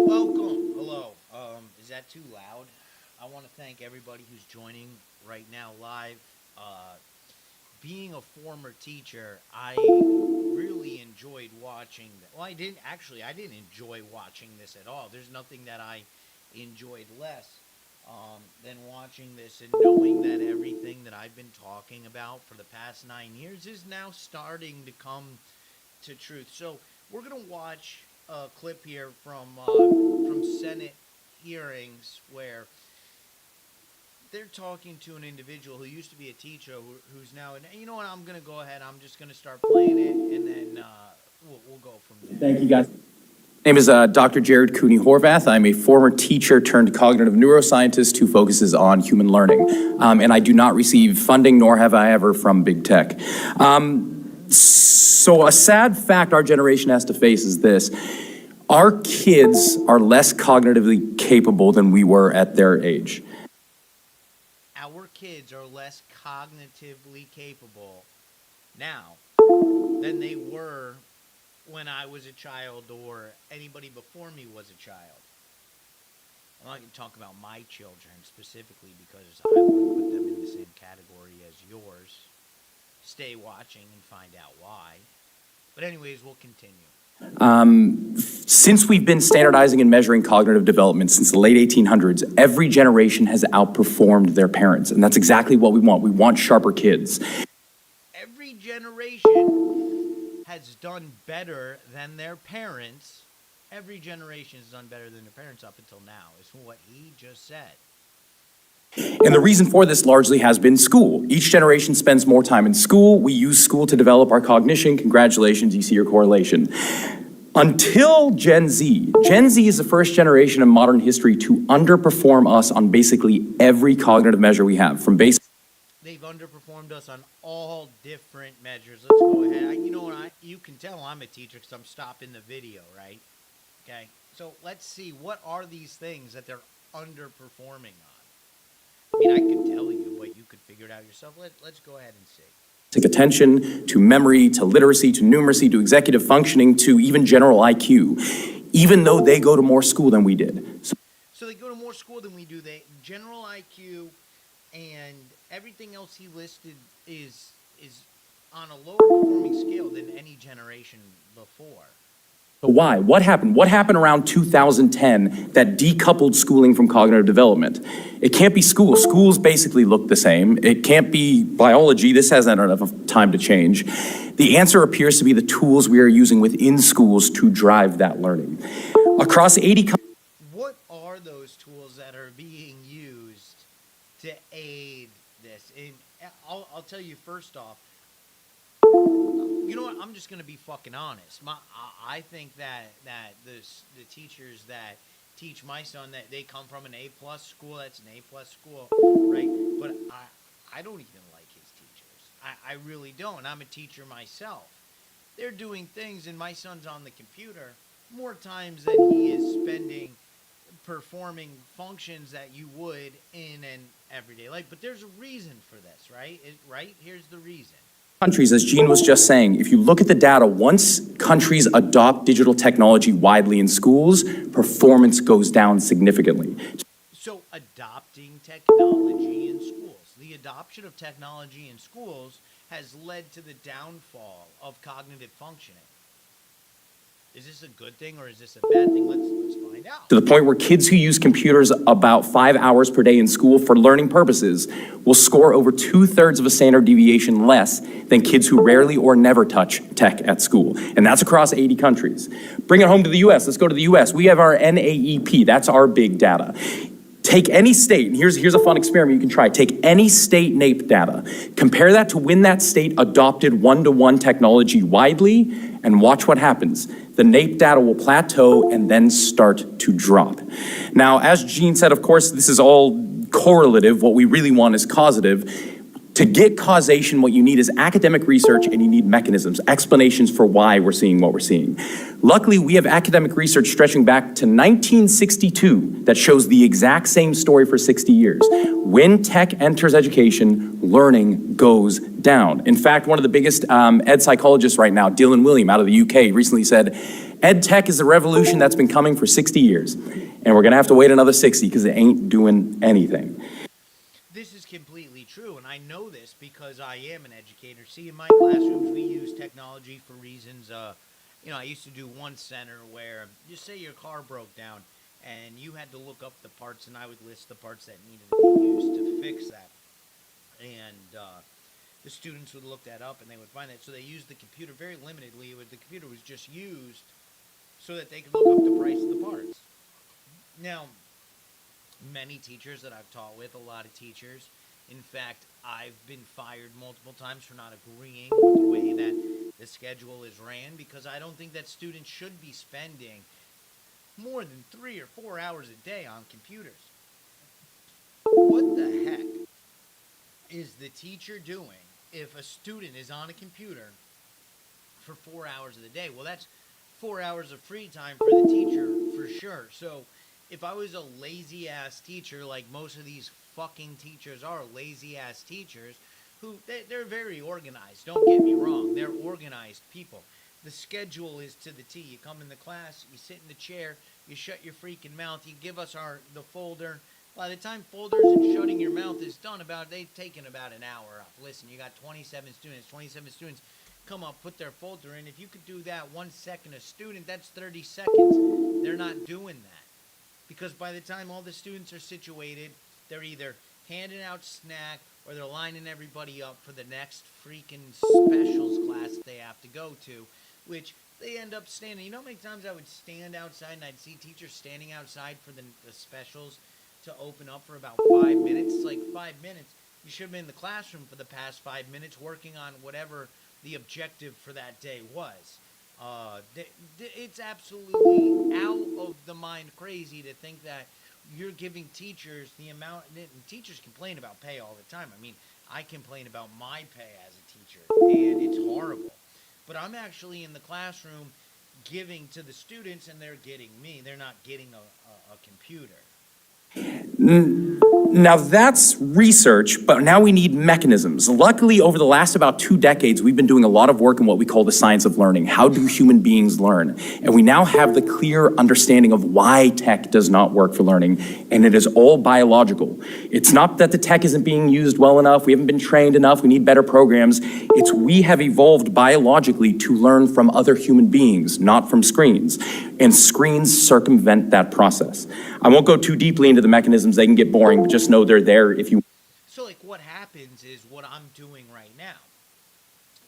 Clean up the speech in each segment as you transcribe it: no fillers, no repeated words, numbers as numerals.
Welcome. Hello. Is that too loud? I want to thank everybody who's joining right now live. Being a former teacher, I really enjoyed watching. Well, I didn't enjoy watching this at all. There's nothing that I enjoyed less than watching this and knowing that everything that I've been talking about for the past 9 years is now starting to come to truth. So we're gonna watch a clip here from Senate hearings where they're talking to an individual who used to be a teacher who's now. And you know what? I'm gonna go ahead. I'm just gonna start playing it, and then we'll go from there. Thank you, guys. My name is Dr. Jared Cooney Horvath. I'm a former teacher turned cognitive neuroscientist who focuses on human learning. And I do not receive funding, nor have I ever, from big tech. So a sad fact our generation has to face is this. Our kids are less cognitively capable than we were at their age. Our kids are less cognitively capable now than they were when I was a child or anybody before me was a child. I'm not going to talk about my children specifically because I wouldn't put them in the same category as yours. Stay watching and find out why. But anyways, we'll continue. Since we've been standardizing and measuring cognitive development since the late 1800s, every generation has outperformed their parents. And that's exactly what we want. We want sharper kids. Every generation has done better than their parents. Every generation has done better than their parents up until now, is what he just said. And the reason for this largely has been school. Each generation spends more time in school. We use school to develop our cognition. Congratulations, you see your correlation. Until Gen Z. Gen Z is the first generation in modern history to underperform us on basically every cognitive measure we have, from basic. They've underperformed us on all different measures. Let's go ahead. You know what? You can tell I'm a teacher because I'm stopping the video, right? Okay. So let's see. What are these things that they're underperforming on? I mean, I could tell you, but you could figure it out yourself. Let's go ahead and see. Attention, to memory, to literacy, to numeracy, to executive functioning, to even general IQ, even though they go to more school than we did. So they go to more school than we do. They general IQ and everything else he listed is on a lower performing scale than any generation before. So why? What happened? What happened around 2010 that decoupled schooling from cognitive development? It can't be school. Schools basically look the same. It can't be biology. This hasn't had enough time to change. The answer appears to be the tools we are using within schools to drive that learning. Across 80 countries. What are those tools that are being used to aid this? And I'll tell you first off, you know what? I'm just going to be fucking honest. I think that the teachers that teach my son, that they come from an A+ school. That's an A+ school, right? But I don't even like his teachers. I really don't. I'm a teacher myself. They're doing things, and my son's on the computer more times than he is spending performing functions that you would in an everyday life. But there's a reason for this, right? Right? Here's the reason. Countries, as Gene was just saying, if you look at the data, once countries adopt digital technology widely in schools, performance goes down significantly. So adopting technology in schools. The adoption of technology in schools has led to the downfall of cognitive functioning. Is this a good thing or is this a bad thing? Let's find out. To the point where kids who use computers about 5 hours per day in school for learning purposes will score over 2/3 of a standard deviation less than kids who rarely or never touch tech at school. And that's across 80 countries. Bring it home to the US. Let's go to the US. We have our NAEP. That's our big data. Take any state, and here's a fun experiment you can try. Take any state NAEP data, compare that to when that state adopted one-to-one technology widely, and watch what happens. The NAEP data will plateau and then start to drop. Now, as Gene said, of course, this is all correlative. What we really want is causative. To get causation, what you need is academic research and you need mechanisms, explanations for why we're seeing what we're seeing. Luckily, we have academic research stretching back to 1962 that shows the exact same story for 60 years. When tech enters education, learning goes down. In fact, one of the biggest ed psychologists right now, Dylan Wiliam out of the UK, recently said, Ed tech is a revolution that's been coming for 60 years, and we're gonna have to wait another 60 because it ain't doing anything. This is completely true, and I know this because I am an educator. See, in my classrooms, we use technology for reasons. I used to do one center where, just say your car broke down, and you had to look up the parts, and I would list the parts that needed to be used to fix that. And the students would look that up, and they would find that. So they used the computer very limitedly. The computer was just used so that they could look up the price of the parts. Now, many teachers that I've taught with, a lot of teachers, in fact, I've been fired multiple times for not agreeing with the way that the schedule is ran, because I don't think that students should be spending more than 3 or 4 hours a day on computers. What the heck is the teacher doing if a student is on a computer for 4 hours of the day? Well, that's 4 hours of free time for the teacher for sure. So if I was a lazy ass teacher, like most of these fucking teachers are, lazy ass teachers, who they're very organized, don't get me wrong, they're organized people. The schedule is to the T. You come in the class, you sit in the chair, you shut your freaking mouth, you give us the folder. By the time folders and shutting your mouth is done, they've taken about an hour up. Listen, you got 27 students come up, put their folder in. If you could do that 1 second a student, that's 30 seconds. They're not doing that, because by the time all the students are situated, they're either handing out snack or they're lining everybody up for the next freaking specials class they have to go to, which they end up standing. You know how many times I would stand outside and I'd see teachers standing outside for the specials to open up for about 5 minutes? It's like 5 minutes. You should have been in the classroom for the past 5 minutes working on whatever the objective for that day was. It's absolutely out of the mind crazy to think that you're giving teachers the amount, and teachers complain about pay all the time. I mean, I complain about my pay as a teacher, and it's horrible. But I'm actually in the classroom giving to the students, and they're getting me. They're not getting a computer. Now that's research, but now we need mechanisms. Luckily, over the last about 2 decades, we've been doing a lot of work in what we call the science of learning. How do human beings learn? And we now have the clear understanding of why tech does not work for learning, and it is all biological. It's not that the tech isn't being used well enough, we haven't been trained enough, we need better programs. It's we have evolved biologically to learn from other human beings, not from screens. And screens circumvent that process. I won't go too deeply into the mechanisms, they can get boring, but just know they're there if you. So like what happens is, what I'm doing right now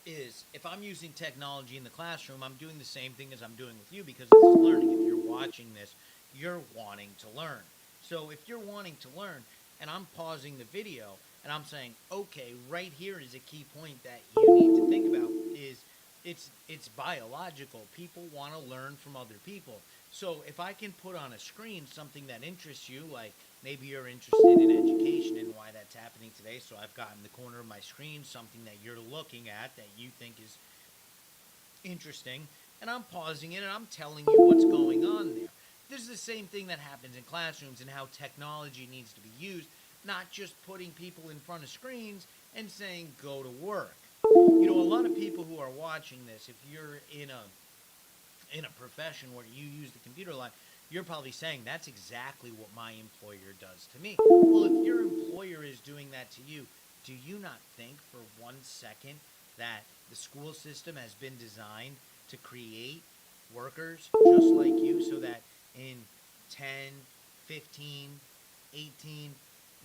is, if I'm using technology in the classroom, I'm doing the same thing as I'm doing with you, because this is learning. If you're watching this, you're wanting to learn. So if you're wanting to learn and I'm pausing the video and I'm saying, okay, right here is a key point that you need to think about, is it's biological. People want to learn from other people. So if I can put on a screen something that interests you, like maybe you're interested in education and why that's happening today, so I've got in the corner of my screen something that you're looking at that you think is interesting, and I'm pausing it and I'm telling you what's going on there. This is the same thing that happens in classrooms, and how technology needs to be used, not just putting people in front of screens and saying, go to work. You know, a lot of people who are watching this, if you're in a profession where you use the computer a lot, you're probably saying, that's exactly what my employer does to me. Well, if your employer is doing that to you, do you not think for 1 second that the school system has been designed to create workers just like you, so that in 10, 15, 18,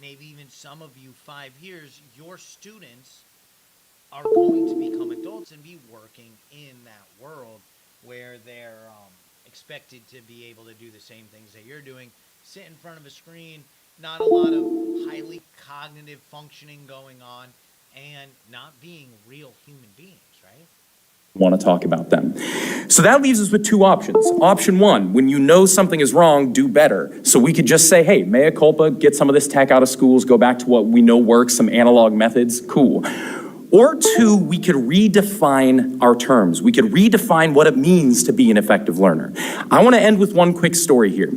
maybe even some of you 5 years, your students are going to become adults and be working in that world where they're expected to be able to do the same things that you're doing, sit in front of a screen, not a lot of highly cognitive functioning going on, and not being real human beings, right? Want to talk about them. So that leaves us with 2 options. Option 1, when you know something is wrong, do better. So we could just say, hey, mea culpa, get some of this tech out of schools, go back to what we know works, some analog methods, cool. Or 2, we could redefine our terms. We could redefine what it means to be an effective learner. I want to end with one quick story here.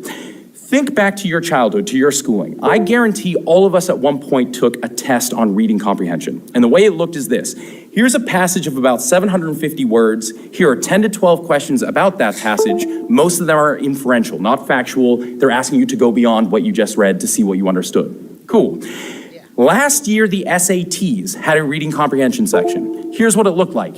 Think back to your childhood, to your schooling. I guarantee all of us at one point took a test on reading comprehension. And the way it looked is this. Here's a passage of about 750 words. Here are 10 to 12 questions about that passage. Most of them are inferential, not factual. They're asking you to go beyond what you just read to see what you understood. Cool. Last year, the SATs had a reading comprehension section. Here's what it looked like.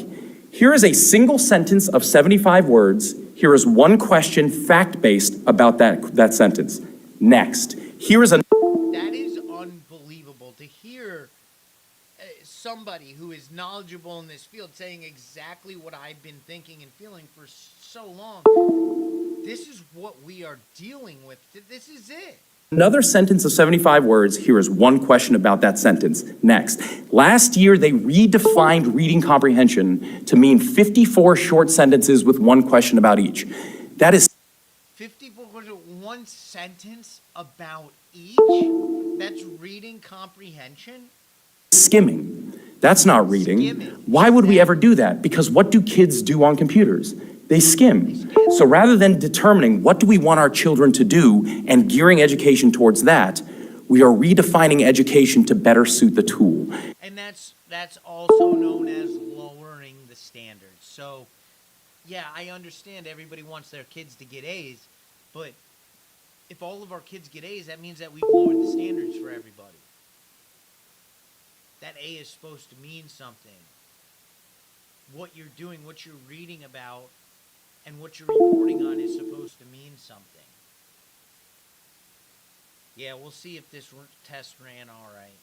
Here is a single sentence of 75 words. Here is one question, fact-based, about that sentence. Next. Here is a... That is unbelievable to hear somebody who is knowledgeable in this field saying exactly what I've been thinking and feeling for so long. This is what we are dealing with. This is it. Another sentence of 75 words. Here is one question about that sentence. Next. Last year, they redefined reading comprehension to mean 54 short sentences with one question about each. That is 54 one sentence about each? That's reading comprehension? skimming. That's not reading. Skimming. Why would we ever do that? Because what do kids do on computers? They skim. So rather than determining what do we want our children to do and gearing education towards that, we are redefining education to better suit the tool. And that's also known as lowering the standards. So, yeah, I understand everybody wants their kids to get A's, but if all of our kids get A's, that means that we've lowered the standards for everybody. That A is supposed to mean something. What you're doing, what you're reading about, and what you're reporting on is supposed to mean something. Yeah, we'll see if this test ran all right.